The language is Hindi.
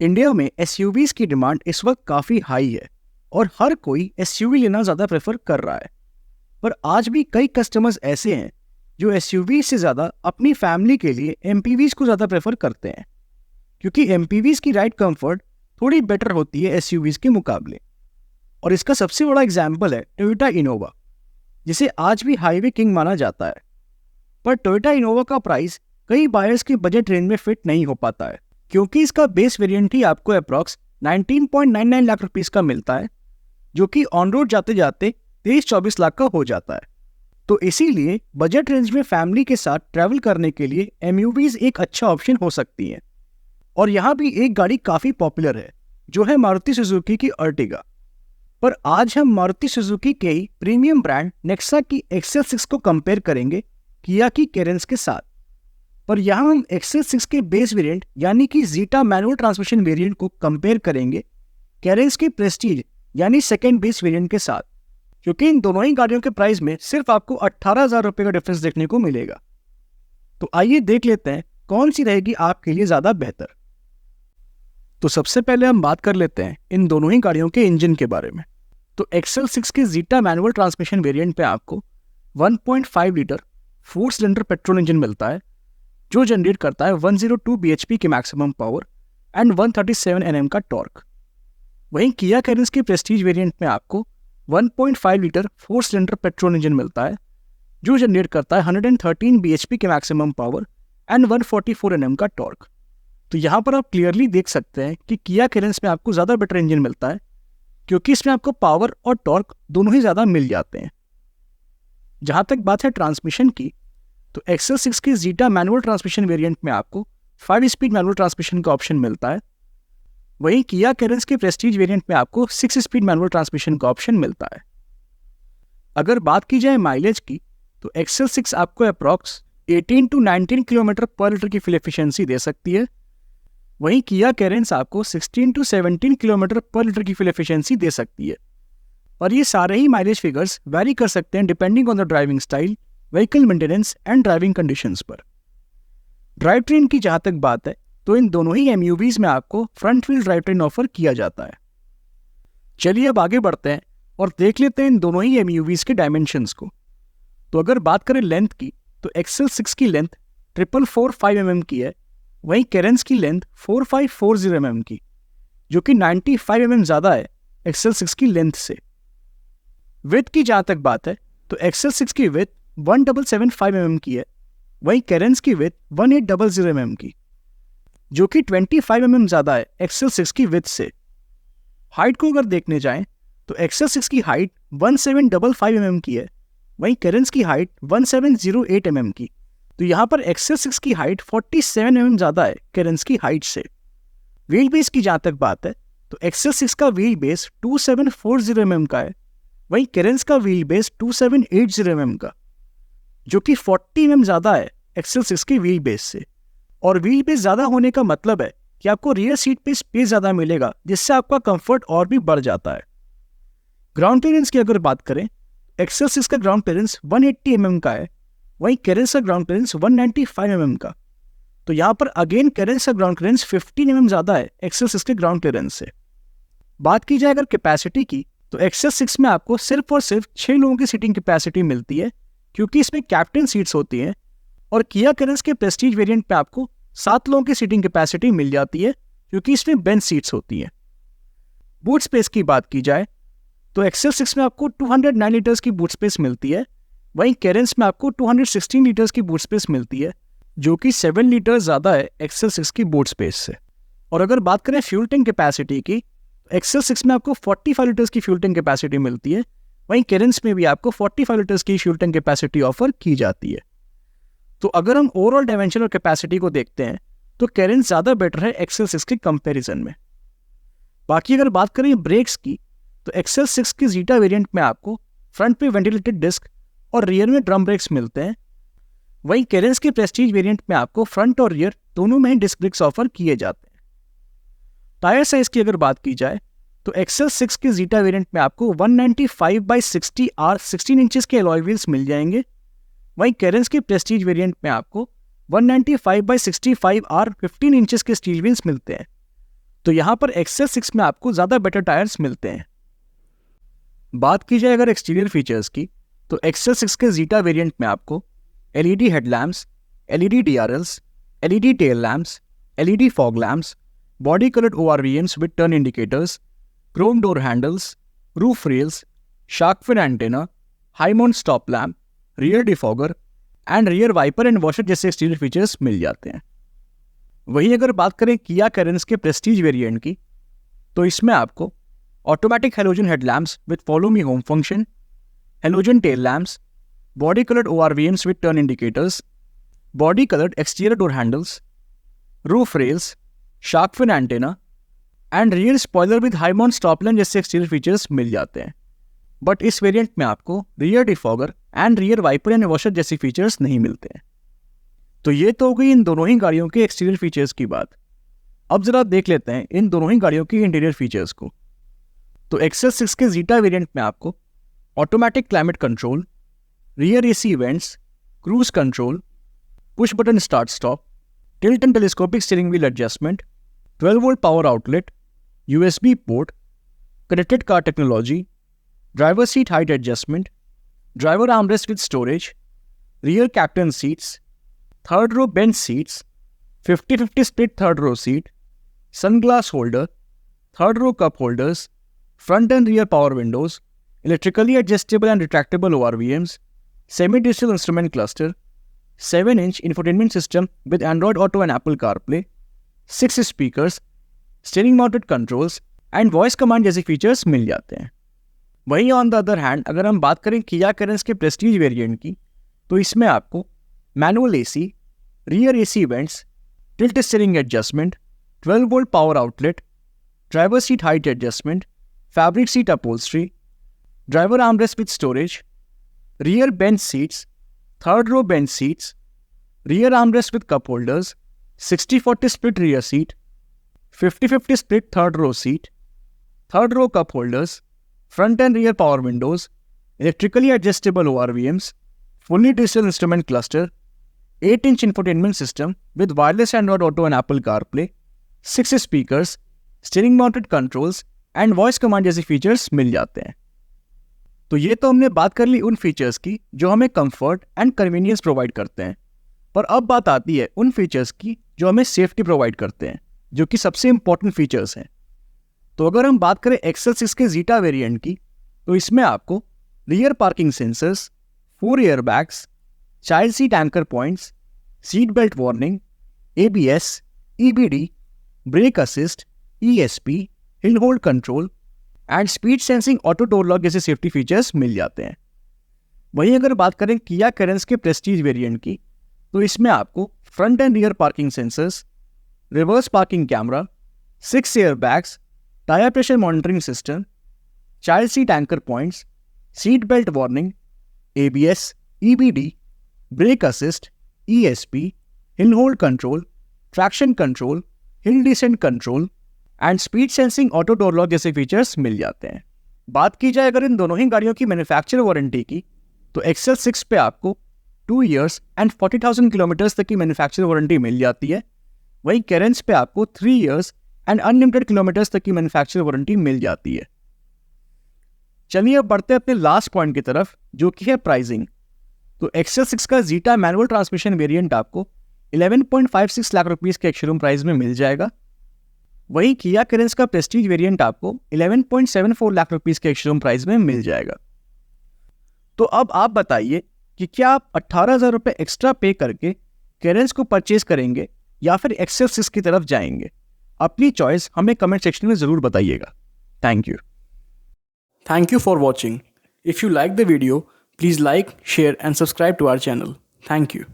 इंडिया में एसयूवीज की डिमांड इस वक्त काफ़ी हाई है और हर कोई एसयूवी लेना ज़्यादा प्रेफर कर रहा है। पर आज भी कई कस्टमर्स ऐसे हैं जो एसयूवी से ज़्यादा अपनी फैमिली के लिए एमपीवीज को ज़्यादा प्रेफर करते हैं, क्योंकि एमपीवीज की राइड कंफर्ट थोड़ी बेटर होती है एसयूवीज के मुकाबले। और इसका सबसे बड़ा एग्जाम्पल है टोयोटा इनोवा, जिसे आज भी हाईवे किंग माना जाता है। पर टोयोटा इनोवा का प्राइस कई बायर्स के बजट रेंज में फिट नहीं हो पाता है, क्योंकि इसका बेस वेरिएंट ही आपको अप्रॉक्स 19.99 लाख रुपीस का मिलता है, जो कि ऑन रोड जाते जाते 23-24 लाख का हो जाता है। तो इसीलिए बजट रेंज में फैमिली के साथ ट्रैवल करने के लिए एमयूवीज एक अच्छा ऑप्शन हो सकती हैं। और यहाँ भी एक गाड़ी काफ़ी पॉपुलर है, जो है मारुति सुजुकी की अर्टिगा। पर आज हम मारुति सुजुकी के ही प्रीमियम ब्रांड नेक्सा की XL6 को कंपेयर करेंगे किया की कैरेंस के साथ। पर यहाँ हम XL6 के बेस वेरिएंट यानी कि जीटा मैनुअल ट्रांसमिशन वेरिएंट को कंपेयर करेंगे कैरेंस के प्रेस्टीज यानी सेकेंड बेस वेरिएंट के साथ, क्योंकि इन दोनों ही गाड़ियों के प्राइस में सिर्फ आपको 18,000 रुपये का डिफरेंस देखने को मिलेगा। तो आइए देख लेते हैं कौन सी रहेगी आपके लिए ज़्यादा बेहतर। तो सबसे पहले हम बात कर लेते हैं इन दोनों ही गाड़ियों के इंजन के बारे में। तो XL6 के जीटा मैनुअल ट्रांसमिशन वेरिएंट पे आपको 1.5 लीटर 4 सिलेंडर पेट्रोल इंजन मिलता है, जो जनरेट करता है 102 bhp की मैक्सिमम पावर एंड 137 Nm का टॉर्क। वहीं किया कैरेंस के प्रेस्टीज वेरिएंट में आपको 1.5 लीटर 4 सिलेंडर पेट्रोल इंजन मिलता है, जो जनरेट करता है 113 bhp की मैक्सिमम पावर एंड 144 Nm का टॉर्क। तो यहाँ पर आप क्लियरली देख सकते हैं कि किया कैरेंस में आपको ज़्यादा बेटर इंजन मिलता है, क्योंकि इसमें आपको पावर और टॉर्क दोनों ही ज़्यादा मिल जाते हैं। जहाँ तक बात है ट्रांसमिशन की, तो XL6 के जीटा मैनुअल ट्रांसमिशन वेरिएंट में आपको 5 स्पीड मैनुअल ट्रांसमिशन का ऑप्शन मिलता है। वहीं किया कैरेंस के प्रेस्टीज वेरिएंट में आपको 6 स्पीड मैनुअल ट्रांसमिशन का ऑप्शन मिलता है। अगर बात की जाए माइलेज की, तो XL6 आपको अप्रॉक्स 18 to 19 किलोमीटर पर लीटर की फ्यूल एफिशिएंसी दे सकती है। वहीं किया कैरेंस आपको 16 to 17 किलोमीटर पर लीटर की फ्यूल एफिशिएंसी दे सकती है। और ये सारे ही माइलेज फिगर्स वैरी कर सकते हैं depending on the driving style, vehicle maintenance and driving conditions पर। ड्राइव ट्रेन की जहाँ तक बात है, तो इन दोनों ही एमयूवीज में आपको front wheel drive train offer किया जाता है। चलिए अब आगे बढ़ते हैं और देख लेते हैं इन दोनों ही एमयूवीज के डायमेंशंस को। तो अगर बात करें लेंथ की, तो XL6 की लेंथ 445 mm की है, वहीं कैरेंस की लेंथ 4540 mm की, जो कि 95 mm ज़्यादा है XL6 की लेंथ से। विड्थ की जहाँ तक बात है, तो XL6 की विड्थ 1775 mm की है, वहीं कैरेंस की विड्थ 1800 mm की, जो कि 25 mm ज़्यादा है XL6 की विड्थ से। हाइट को अगर देखने जाएं, तो XL6 की हाइट 1755 mm की है, वहीं कैरेंस की हाइट 1708 mm की। तो यहाँ पर XL6 की हाइट 47 mm ज़्यादा है कैरेंस की हाइट से। व्हील बेस की जहाँ तक बात है, तो XL6 का व्हील बेस 2740 mm का है, वहीं कैरेंस का व्हील बेस 2780 mm का, जो कि 40 mm ज़्यादा है XL6 के व्हील बेस से। और व्हील बेस ज़्यादा होने का मतलब है कि आपको रियर सीट पे स्पेस ज़्यादा मिलेगा, जिससे आपका कंफर्ट और भी बढ़ जाता है। ग्राउंड क्लियरेंस की अगर बात करें, XL6 का ग्राउंड क्लियरेंस 180 mm का है, वहीं कैरेंस का ग्राउंड क्लियरेंस 195 mm का। तो यहाँ पर अगेन कैरेंस का ग्राउंड क्लियरेंस 15 mm ज़्यादा है XL6 के ग्राउंड क्लियरेंस से। बात की जाए अगर कैपेसिटी की, तो XL6 में आपको सिर्फ और सिर्फ 6 लोगों की सीटिंग कैपेसिटी मिलती है, क्योंकि इसमें कैप्टन सीट्स होती हैं। और किया कैरेंस के प्रेस्टीज वेरिएंट पे आपको 7 लोगों की सीटिंग कैपेसिटी मिल जाती है, क्योंकि इसमें बेंच सीट्स होती हैं। बूट स्पेस की बात की जाए, तो XL6 में आपको 209 लीटर्स की बूट स्पेस मिलती है, वहीं कैरेंस में आपको 216 लीटर्स की बूट स्पेस मिलती है, जो कि 7 लीटर ज़्यादा है XL6 की बूट स्पेस से। और अगर बात करें फ्यूल टैंक कैपेसिटी की, XL6 में आपको 45 लीटर्स की फ्यूल टैंक कैपेसिटी मिलती है, वहीं कैरेंस में भी आपको 45 लीटर्स की फ्यूल टैंक कैपेसिटी ऑफर की जाती है। तो अगर हम ओवरऑल डायमेंशन और कैपेसिटी को देखते हैं, तो कैरेंस ज़्यादा बेटर है XL6 के कंपैरिजन में। बाकी अगर बात करें ब्रेक्स की, तो XL6 के जीटा वेरिएंट में आपको फ्रंट पे वेंटिलेटेड डिस्क और रियर में ड्रम ब्रेक्स मिलते हैं, वहीं कैरेंस के प्रेस्टीज वेरिएंट में आपको फ्रंट और रियर दोनों में ही डिस्क ब्रेक्स ऑफर किए जाते हैं। टायर साइज की अगर बात की जाए, तो XL6 के जीटा वेरिएंट में आपको 195/60 R 16 इंचेस के अलॉय व्हील्स मिल जाएंगे, वहीं कैरेंस के प्रेस्टीज वेरिएंट में आपको 195/65 R 15 इंचेस के स्टील व्हील्स मिलते हैं। तो यहाँ पर एक्सेल 6 में आपको ज़्यादा बेटर टायर्स मिलते हैं। बात की जाए अगर एक्सटीरियर फीचर्स की, तो एक्सेल 6 के जीटा वेरिएंट में आपको LED headlamps, LED DRLs, LED tail lamps, LED fog lamps, body coloured ORVMs with turn indicators, chrome door handles, roof rails, shark fin antenna, high mount stop lamp, rear defogger and rear wiper and washer जैसे एक्सटीरियर फीचर्स मिल जाते हैं। वहीं अगर बात करें किया कैरेंस के प्रेस्टीज वेरिएंट की, तो इसमें आपको automatic halogen headlamps with follow me home function, halogen tail lamps, body coloured ORVMs with turn indicators, body coloured exterior door handles, roof rails, shark fin antenna and rear spoiler with high mount stop lamp जैसे एक्सटीरियर फीचर्स मिल जाते हैं। बट इस वेरिएंट में आपको rear defogger and rear wiper and washer जैसी फीचर्स नहीं मिलते हैं। तो ये तो हो गई इन दोनों ही गाड़ियों के एक्सटीरियर फीचर्स की बात। अब जरा देख लेते हैं इन दोनों ही गाड़ियों के इंटीरियर फीचर्स को। तो एक्सेल 6 के जीटा वेरिएंट में आपको automatic climate control, rear AC vents, cruise control, push button start stop, tilt and telescopic steering wheel adjustment, 12 volt power outlet, USB port, connected car technology, driver seat height adjustment, driver armrest with storage, rear captain seats, third row bench seats, 50-50 split third row seat, sunglass holder, third row cup holders, front and rear power windows, electrically adjustable and retractable ORVMs, semi-digital instrument cluster, 7-inch infotainment system with Android Auto and Apple CarPlay, 6 speakers, steering mounted controls and voice command जैसे फीचर्स मिल जाते हैं। वहीं ऑन द अदर हैंड अगर हम बात करें किया कैरेंस के प्रेस्टीज वेरिएंट की, तो इसमें आपको manual AC, rear AC events, tilt steering adjustment, 12 volt power outlet, driver seat height adjustment, fabric seat upholstery, driver armrest with storage, rear bench seats, third row bench seats, rear armrest with cup holders, 60-40 split rear seat, 50-50 split third row seat, third row cup holders, front and rear power windows, electrically adjustable ORVMs, fully digital instrument cluster, 8-inch infotainment system with wireless Android Auto and Apple CarPlay, 6 speakers, steering mounted controls and voice command जैसे फीचर्स मिल जाते हैं। तो ये तो हमने बात कर ली उन फीचर्स की जो हमें कंफर्ट एंड कन्वीनियंस प्रोवाइड करते हैं, पर अब बात आती है उन फीचर्स की जो हमें सेफ्टी प्रोवाइड करते हैं, जो कि सबसे इंपॉर्टेंट फीचर्स हैं। तो अगर हम बात करें एक्सेल 6 के जीटा वेरिएंट की, तो इसमें आपको rear parking sensors, 4 air bags, child seat anchor points, seat belt warning, ABS, EBD, brake assist, ESP, hill hold control and speed sensing auto door lock जैसे सेफ्टी फीचर्स मिल जाते हैं। वहीं अगर बात करें किया कैरेंस के प्रेस्टीज वेरिएंट की, तो इसमें आपको front end rear parking sensors, reverse parking camera, 6 air bags, tyre pressure monitoring system, child seat anchor points, seat belt warning, ABS, EBD, brake assist, ESP, hill hold control, traction control, hill descent control and speed sensing auto door lock जैसे फीचर्स मिल जाते हैं। बात की जाए अगर इन दोनों ही गाड़ियों की मैन्युफैक्चरर वारंटी की, तो एक्सेल 6 पे आपको 2 years एंड 40,000 किलोमीटर्स तक की मैन्युफैक्चरर वारंटी मिल जाती है। वहीं कैरेंस पे आपको 3 years एंड अनलिमिटेड किलोमीटर्स तक की मैन्युफैक्चरर वारंटी मिल जाती है। चलिए अब बढ़ते हैं अपने लास्ट पॉइंट की तरफ, जो कि है प्राइसिंग। तो एक्सेल 6 का जीटा मैनुअल ट्रांसमिशन वेरिएंट आपको 11.56 लाख रुपीस के एक्स-शोरूम प्राइस में मिल जाएगा। वहीं किया कैरेंस का प्रेस्टीज वेरिएंट आपको 11.74 लाख रुपीस के एक्स-शोरूम प्राइस में मिल जाएगा। तो अब आप बताइए कि क्या आप 18,000 रुपये एक्स्ट्रा पे करके कैरेंस को परचेज करेंगे या फिर एक्सेल 6 की तरफ जाएंगे? अपनी चॉइस हमें कमेंट सेक्शन में ज़रूर बताइएगा। Thank you. Thank you for watching. If you like the video, please like, share and subscribe to our channel. Thank you.